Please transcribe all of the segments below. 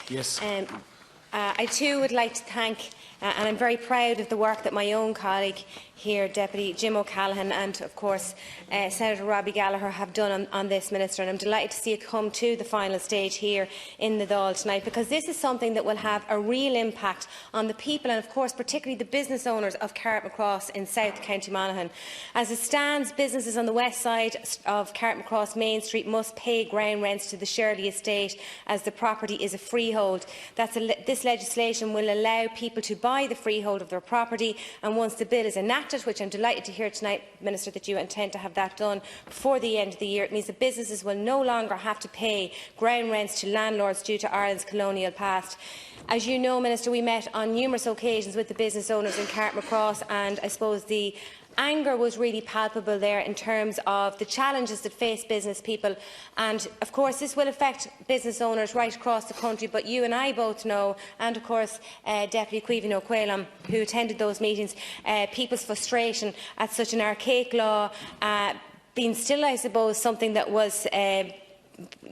Yes. I too would like to thank, and I'm very proud of the work that my own colleague here, Deputy Jim O'Callaghan, and of course Senator Robbie Gallagher have done on this, Minister, and I'm delighted to see it come to the final stage here in the Dáil tonight, because this is something that will have a real impact on the people and of course particularly the business owners of Carrickmacross in South County Monaghan. As it stands, businesses on the west side of Carrickmacross Main Street must pay ground rents to the Shirley estate as the property is a freehold. This legislation will allow people to buy the freehold of their property, and once the bill is enacted, which I'm delighted to hear tonight, Minister, that you intend to have that done before the end of the year, it means that businesses will no longer have to pay ground rents to landlords due to Ireland's colonial past. As you know, Minister, we met on numerous occasions with the business owners in Carrickmacross, and I suppose the anger was really palpable there in terms of the challenges that face business people, and of course this will affect business owners right across the country, but you and I both know, and of course Deputy Caoimhín O'Quailum, who attended those meetings, people's frustration at such an archaic law being still, I suppose, something that was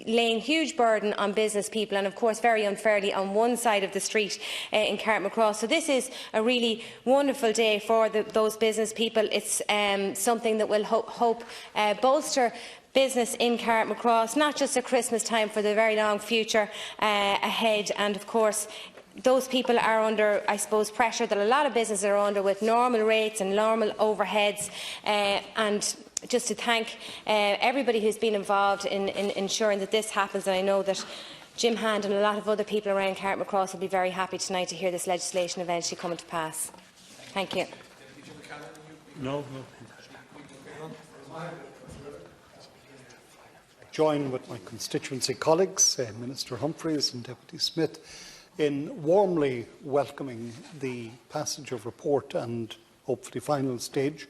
laying huge burden on business people, and of course very unfairly on one side of the street in Carrickmacross. So this is a really wonderful day for those business people. It's something that will hope bolster business in Carrickmacross, not just at Christmas time, for the very long future ahead. And of course those people are under, I suppose, pressure that a lot of businesses are under, with normal rates and normal overheads, and just to thank everybody who's been involved in ensuring that this happens. And I know that Jim Hand and a lot of other people around Carrickmacross will be very happy tonight to hear this legislation eventually coming to pass. Thank you. No. Join with my constituency colleagues, Minister Humphreys and Deputy Smith, in warmly welcoming the passage of report and hopefully final stage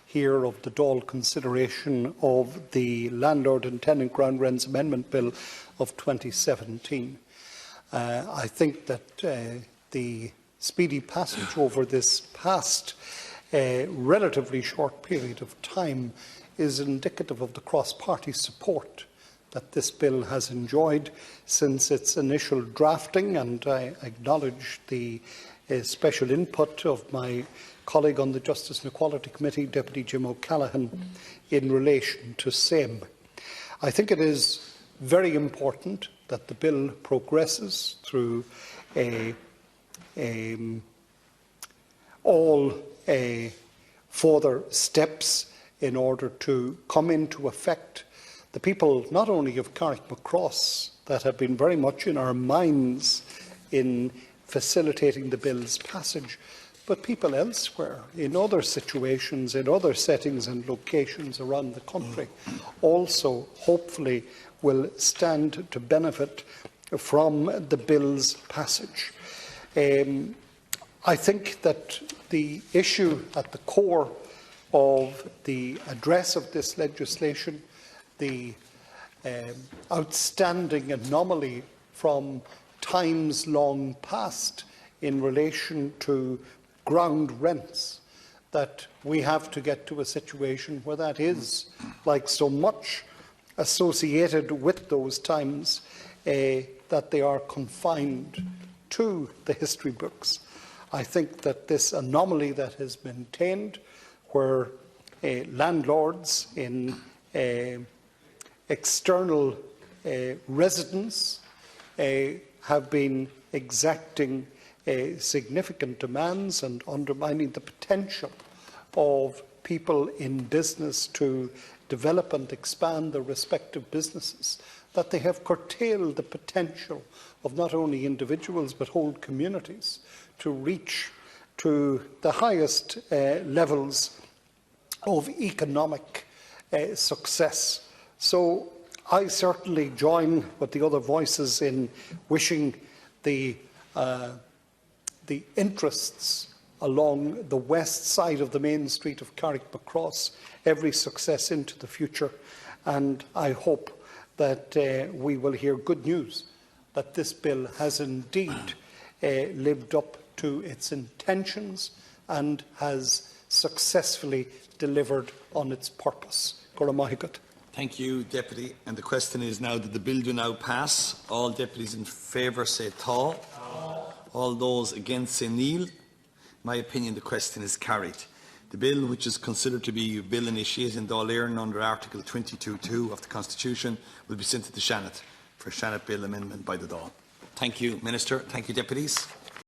here of the Dáil consideration of the Landlord and Tenant Ground Rents Amendment Bill of 2017. I think that the speedy passage over this past relatively short period of time is indicative of the cross-party support that this bill has enjoyed since its initial drafting, and I acknowledge the special input of my colleague on the Justice and Equality Committee, Deputy Jim O'Callaghan, in relation to same. I think it is very important that the bill progresses through all further steps in order to come into effect. The people not only of Carrickmacross that have been very much in our minds in facilitating the bill's passage, but people elsewhere, in other situations, in other settings and locations around the country, also hopefully will stand to benefit from the bill's passage. I think that the issue at the core of the address of this legislation, the outstanding anomaly from times long past in relation to ground rents, that we have to get to a situation where that is, like so much associated with those times, that they are confined to the history books. I think that this anomaly that has been maintained, where landlords in external residence have been exacting significant demands and undermining the potential of people in business to develop and expand their respective businesses, that they have curtailed the potential of not only individuals but whole communities to reach to the highest levels of economic success. So I certainly join with the other voices in wishing the interests along the west side of the main street of Carrickmacross every success into the future, and I hope that we will hear good news that this bill has indeed lived up to its intentions and has successfully delivered on its purpose. Thank you, Deputy. And the question is now that the bill do now pass. All deputies in favour say tall. All those against say nil. In my opinion, the question is carried. The bill, which is considered to be a bill initiated in Dáil Eireann under Article 22(2) of the Constitution, will be sent to the Seanad for Seanad Bill amendment by the Dáil. Thank you, Minister. Thank you, Deputies.